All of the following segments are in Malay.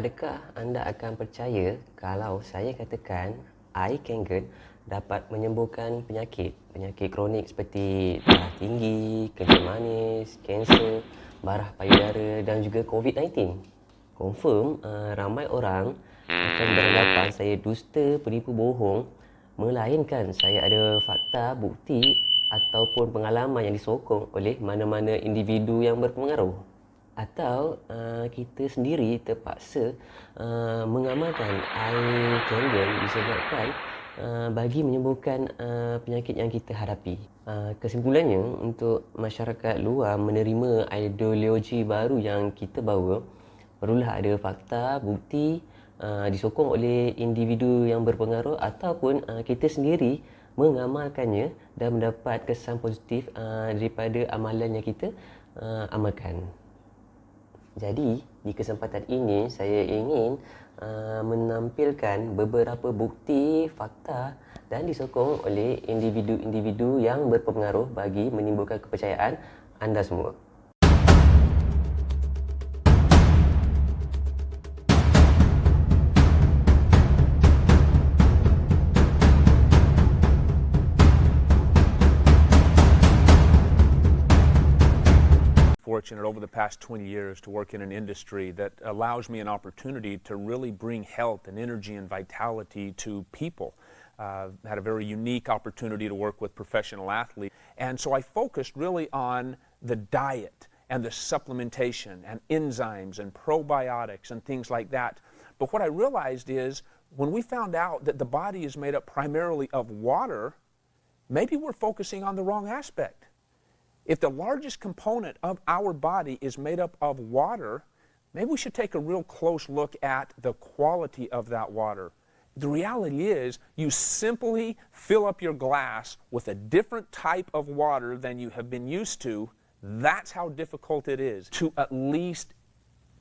Adakah anda akan percaya kalau saya katakan air Kangen dapat menyembuhkan penyakit kronik seperti darah tinggi, kencing manis, kanser, barah payudara dan juga COVID-19? Confirm ramai orang akan beranggapan saya dusta, penipu bohong, melainkan saya ada fakta, bukti ataupun pengalaman yang disokong oleh mana-mana individu yang berpengaruh. Atau kita sendiri terpaksa mengamalkan air Kangen disebabkan bagi menyembuhkan penyakit yang kita hadapi. Kesimpulannya, untuk masyarakat luar menerima ideologi baru yang kita bawa, perlulah ada fakta, bukti disokong oleh individu yang berpengaruh ataupun kita sendiri mengamalkannya dan mendapat kesan positif daripada amalan yang kita amalkan. Jadi, di kesempatan ini saya ingin menampilkan beberapa bukti, fakta dan disokong oleh individu-individu yang berpengaruh bagi menimbulkan kepercayaan anda semua. Fortunate over the past 20 years to work in an industry that allows me an opportunity to really bring health and energy and vitality to people. Had a very unique opportunity to work with professional athletes, and so I focused really on the diet and the supplementation and enzymes and probiotics and things like that. But what I realized is when we found out that the body is made up primarily of water, maybe we're focusing on the wrong aspect. If the largest component of our body is made up of water, maybe we should take a real close look at the quality of that water. The reality is, you simply fill up your glass with a different type of water than you have been used to. That's how difficult it is to at least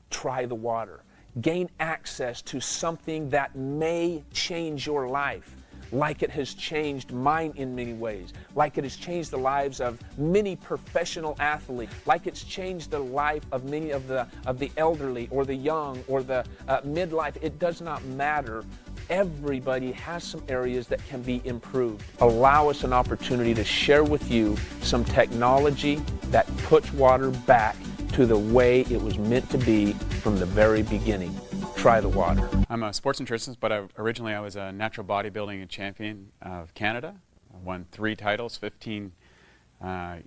try the water. Gain access to something that may change your life, like it has changed mine in many ways, like it has changed the lives of many professional athletes, like it's changed the life of many of the elderly or the young or the midlife. It does not matter. Everybody has some areas that can be improved. Allow us an opportunity to share with you some technology that puts water back to the way it was meant to be from the very beginning. Try the water. I'm a sports nutritionist, but originally I was a natural bodybuilding champion of Canada. I won 3 titles, 15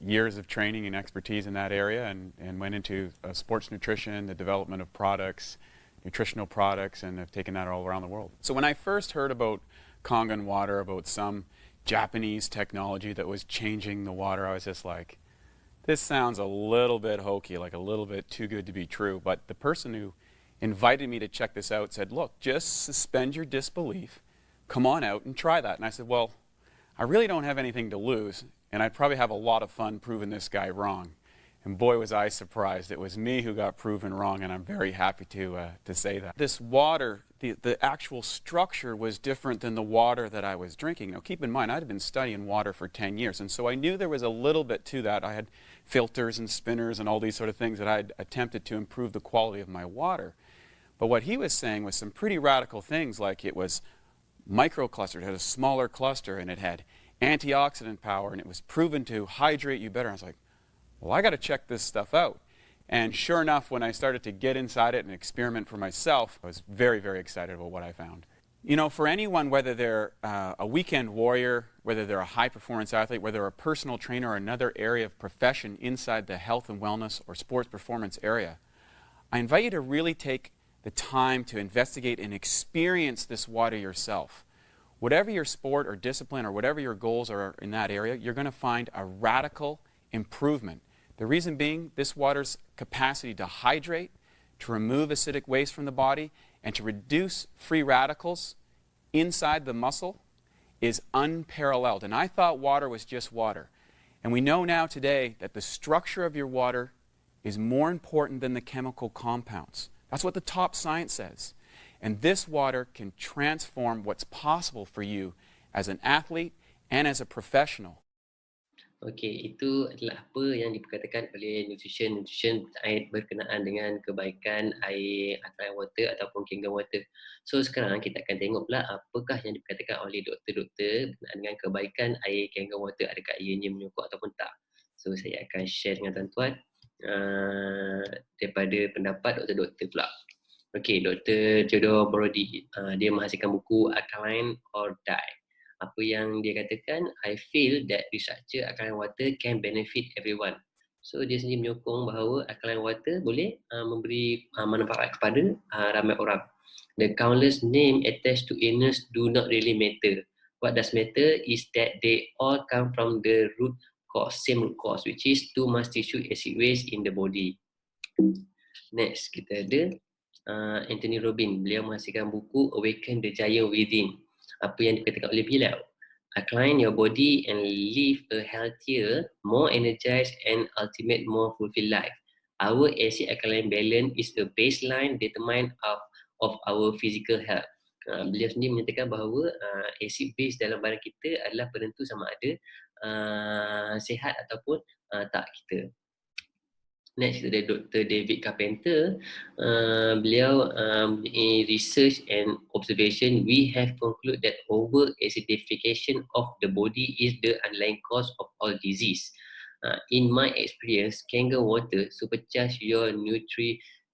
years of training and expertise in that area, and went into sports nutrition, the development of products, nutritional products, and have taken that all around the world. So when I first heard about Kangen water, about some Japanese technology that was changing the water, I was just like, this sounds a little bit hokey, like a little bit too good to be true. But the person who invited me to check this out said, look, just suspend your disbelief, come on out and try that. And I said, well, I really don't have anything to lose, and I'd probably have a lot of fun proving this guy wrong. And boy, was I surprised. It was me who got proven wrong, and I'm very happy to say that. This water, the actual structure was different than the water that I was drinking. Now keep in mind, I'd been studying water for 10 years, and so I knew there was a little bit to that. I had filters and spinners and all these sort of things that I'd attempted to improve the quality of my water. But what he was saying was some pretty radical things, like it was microclustered, it had a smaller cluster, and it had antioxidant power, and it was proven to hydrate you better. I was like, well, I got to check this stuff out. And sure enough, when I started to get inside it and experiment for myself, I was very, very excited about what I found. You know, for anyone, whether they're a weekend warrior, whether they're a high-performance athlete, whether they're a personal trainer or another area of profession inside the health and wellness or sports performance area, I invite you to really take the time to investigate and experience this water yourself. Whatever your sport or discipline or whatever your goals are in that area, you're going to find a radical improvement. The reason being, this water's capacity to hydrate, to remove acidic waste from the body, and to reduce free radicals inside the muscle is unparalleled. And I thought water was just water. And we know now today that the structure of your water is more important than the chemical compounds. That's what the top science says. And this water can transform what's possible for you as an athlete and as a professional. Okey, itu adalah apa yang diperkatakan oleh nutrition terkait berkenaan dengan kebaikan air alkaline water ataupun Kangen water. So sekarang kita akan tengok pula apakah yang diperkatakan oleh doktor-doktor berkenaan dengan kebaikan air Kangen water, adakah ianya menyokong ataupun tak. So saya akan share dengan tuan-tuan daripada pendapat doktor-doktor pula. Okey, Dr. Theodore Brody, dia menghasilkan buku Alkaline or Die. Apa yang dia katakan, I feel that restructure alkaline water can benefit everyone. So dia sendiri menyokong bahawa alkaline water boleh memberi manfaat kepada ramai orang. The countless name attached to illness do not really matter. What does matter is that they all come from the root cause, same root cause, which is too much tissue acid waste in the body. Next, kita ada Anthony Robbins. Beliau menghasilkan buku Awaken the Giant Within. Apa yang dikatakan oleh beliau? Align your body and live a healthier, more energized and ultimate more fulfilled life. Our acid alkaline balance is the baseline determined of our physical health. Beliau sendiri menyatakan bahawa acid base dalam badan kita adalah penentu sama ada sihat ataupun tak kita. Next, ada Dr. David Carpenter. Beliau in research and observation, we have concluded that over acidification of the body is the underlying cause of all disease. In my experience, Kangen water supercharge your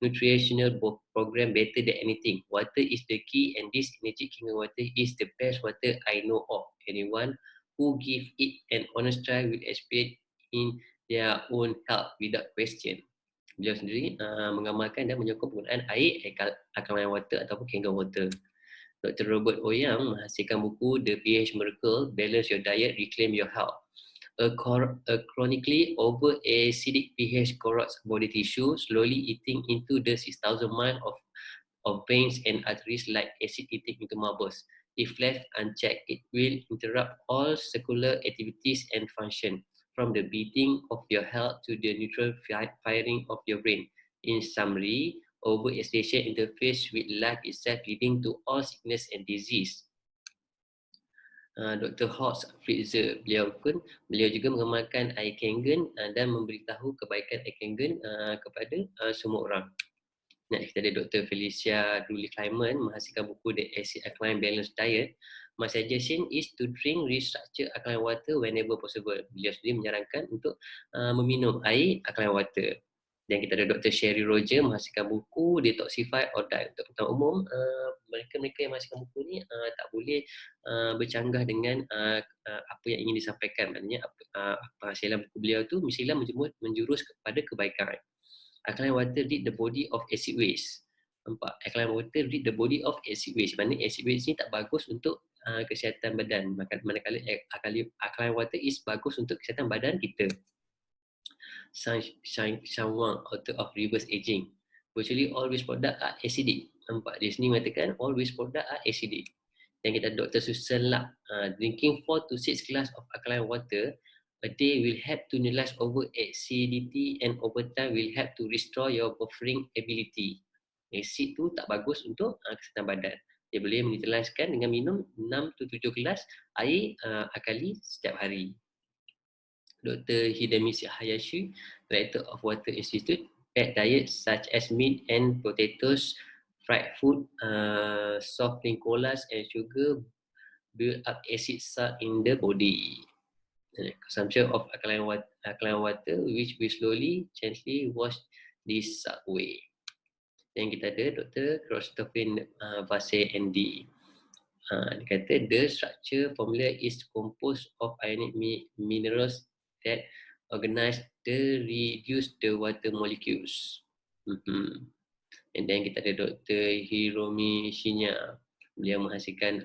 nutritional program better than anything. Water is the key, and this energy Kangen water is the best water I know of. Anyone who give it an honest try will experience in their own health without question. Beliau sendiri mengamalkan dan menyokong penggunaan air alkaline water ataupun Kangen water. Dr. Robert Oyang menghasilkan buku The pH Miracle, Balance Your Diet, Reclaim Your Health. A chronically over acidic pH corrodes body tissue, slowly eating into the 6,000 miles of veins and arteries like acid eating into marbles. If left unchecked, it will interrupt all circular activities and function, from the beating of your heart to the neutral firing of your brain. In summary, overexcitation interferes with life itself, leading to all sickness and disease. Dr. Horst Fritzer, beliau juga mengamalkan air Kangen dan memberitahu kebaikan air Kangen kepada semua orang. Next, kita ada Dr. Felicia Dooley-Clyman menghasilkan buku The Acid Alkaline Balance Diet. My suggestion is to drink restructured alkaline water whenever possible. Beliau sendiri menyarankan untuk meminum air alkaline water. Dan kita ada Dr. Sherry Roger menghasilkan buku Detoxify or Die. Untuk pengetahuan umum, mereka yang menghasilkan buku ni tak boleh bercanggah dengan apa yang ingin disampaikan. Maknanya penghasilan buku beliau tu mestilah menjurus kepada kebaikan. Alkaline water rid the body of acid waste. Nampak? Alkaline water rid the body of acid waste. Maksudnya acid waste ni tak bagus untuk kesihatan badan. Manakala alkaline water is bagus untuk kesihatan badan kita. Shanwang, author of Reverse Aging. Virtually all waste product are acidic. Nampak? Dia sini mengatakan all waste product are acidic. Dan kita Dr. Susan Lap, drinking 4 to 6 glass of alkaline water a day will help to neutralize over acidity and over time will help to restore your buffering ability. Acid tu tak bagus untuk kesihatan badan. Dia boleh meneutralizekan dengan minum 6 to 7 gelas air akali setiap hari. Dr. Hidemisi Hayashi, Director of Water Institute, fat diets such as meat and potatoes, fried food, soft drink colas and sugar build up acid salt in the body. Consumption of alkaline water which will slowly, gently wash this away. Dan kita ada Dr. Christopher Vasse ND. Dia kata the structure formula is composed of ionic minerals that organize the reduce the water molecules. And then kita ada Dr. Hiromi Shinya. Beliau menghasilkan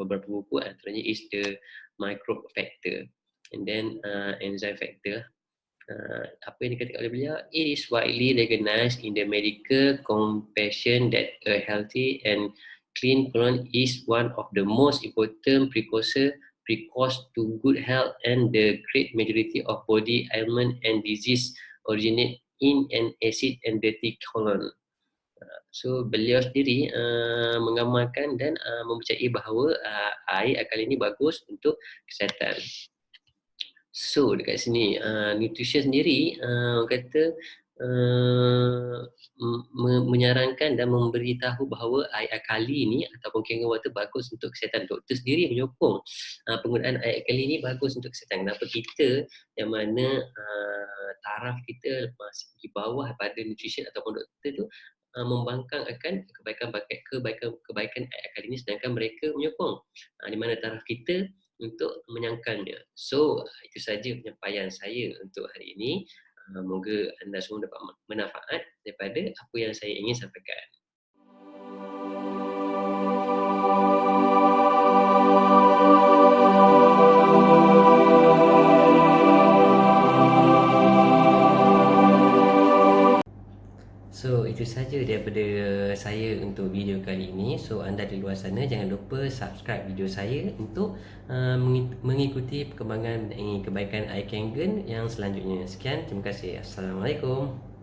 beberapa buku, antaranya is the microbe factor and then enzyme factor. Apa yang dikatakan oleh beliau, it is widely recognized in the medical profession that a healthy and clean colon is one of the most important precursor to good health, and the great majority of body ailment and disease originate in an acid and dirty colon. So beliau sendiri mengamalkan dan mempercayai bahawa air alkali ini bagus untuk kesihatan. So dekat sini nutrition sendiri orang kata menyarankan dan memberitahu bahawa air alkali ni ataupun Kangen water bagus untuk kesihatan. Doktor sendiri menyokong penggunaan air alkali ni bagus untuk kesihatan. Kenapa kita yang mana taraf kita masih di bawah pada nutrition ataupun doktor tu membangkang akan kebaikan air alkali ni, sedangkan mereka menyokong di mana taraf kita untuk menyangkalnya. So, itu saja penyampaian saya untuk hari ini. Moga anda semua dapat manfaat daripada apa yang saya ingin sampaikan. So, itu saja daripada saya untuk video kali ini. So, anda di luar sana jangan lupa subscribe video saya untuk mengikuti perkembangan kebaikan iKangen yang selanjutnya. Sekian, terima kasih. Assalamualaikum.